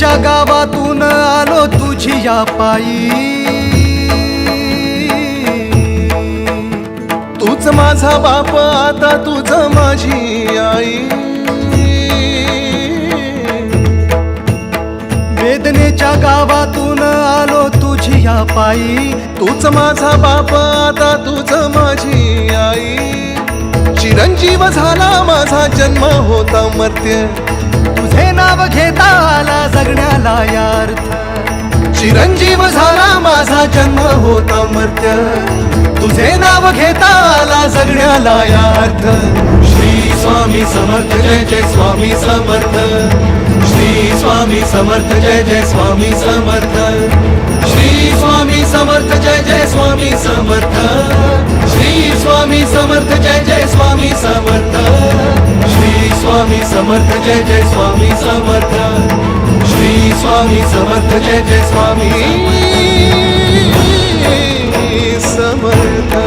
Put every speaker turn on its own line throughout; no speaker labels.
वेदनेच्या गावातून आलो तुझी या पायी,
तूच माझा बाप आता तूच माझी आई.
वेदनेच्या गावातून आलो तुझी या पायी,
तूच माझा बाप आता तूच माझी आई. चिरंजीव झाला माझा जन्म होता मर्त्य,
तुझे नाव घेता आला जगण्याला यार्थ.
चिरंजीव झाला माझा जन्म होता मर्त्य,
तुझे नाव घेता आला जगण्याला यार्थ.
श्री स्वामी समर्थ जय जय स्वामी समर्थ. श्री स्वामी समर्थ जय जय स्वामी समर्थ. श्री स्वामी समर्थ जय जय स्वामी समर्थ. श्री स्वामी समर्थ जय जय स्वामी समर्थ. श्री स्वामी समर्थ जय जय स्वामी समर्थ. श्री स्वामी समर्थ जय जय स्वामी समर्थ.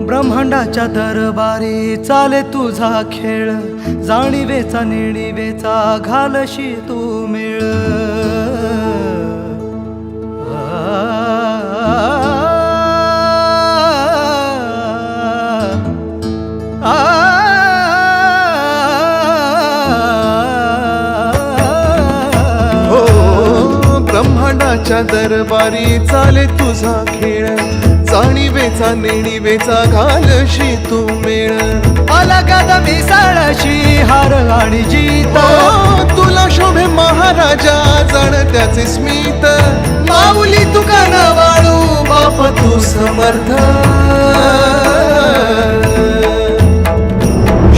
ब्रह्मांडाच्या दरबारी चाले तुझा खेळ, जाणीवेचा नेणीवेचा घालशी तू मेळ.
ब्रह्मांडाच्या दरबारी चाले तुझा खेळ, जाणीवेचा नेणीवेचा घालशी तू मेळ.
अलगद मिसळशी हार आणि जीत,
तुला शोभे महाराजा जाण त्याचे स्मित.
माऊली तुका न वाळू बाप तू समर्थ.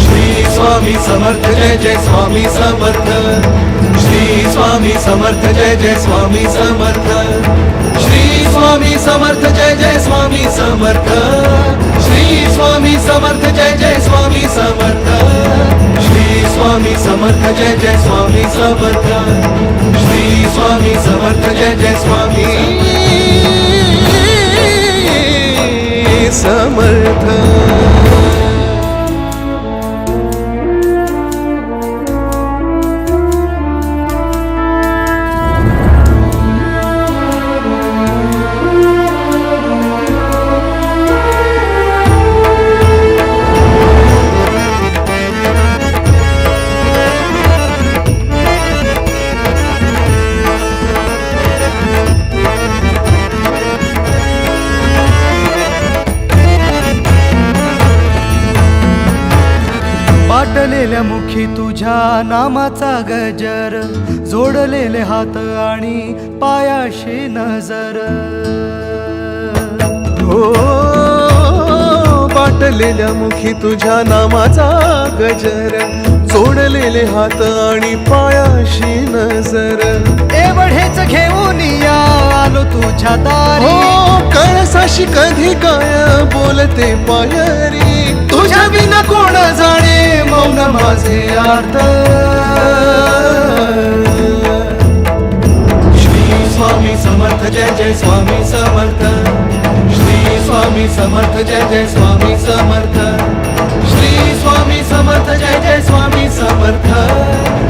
श्री स्वामी समर्थ जय जय स्वामी समर्थ. श्री स्वामी समर्थ जय जय स्वामी समर्थ. श्री स्वामी समर्थ जय जय स्वामी समर्थ. श्री स्वामी समर्थ जय जय स्वामी समर्थ. श्री स्वामी समर्थ जय जय स्वामी समर्थ. श्री स्वामी समर्थ जय जय स्वामी समर्थ.
वाटलेल्या मुखी तुझ्या नामाचा गजर, जोडलेले हात आणि पायाशी नजर.
हो वाटलेल्या मुखी तुझ्या नामाचा गजर, जोडलेले हात आणि पायाशी नजर.
एवढेच घेऊन या आलो तुझ्या दारी,
हो कळसाशी कधी काय बोलते पायरी.
तुझ्या विना कोण जाणे मौन माझे अर्थ.
श्री स्वामी समर्थ जय जय स्वामी समर्थ. श्री स्वामी समर्थ जय जय स्वामी समर्थ. श्री स्वामी समर्थ जय जय स्वामी समर्थ.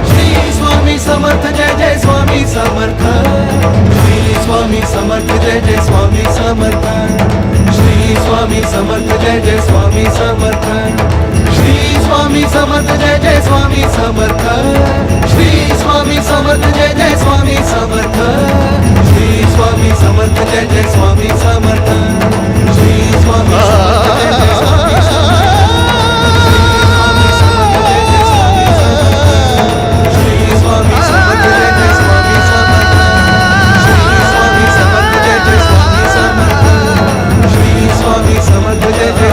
श्री स्वामी समर्थ जय जय स्वामी समर्थ. श्री स्वामी समर्थ जय जय स्वामी समर्थ. श्री स्वामी समर्थ जय जय स्वामी समर्थ. श्री स्वामी समर्थ जय जय स्वामी समर्थ. श्री स्वामी समर्थ जय जय स्वामी समर्थ. श्री स्वामी समर्थ जय जय स्वामी समर्थ. श्री स्वामी समर्थ जय जय स्वामी समर्थ. श्री स्वामी समर्थ जय जय स्वामी समर्थ. श्री स्वामी समर्थ जय जय स्वामी समर्थ. श्री स्वामी समर्थ जय जय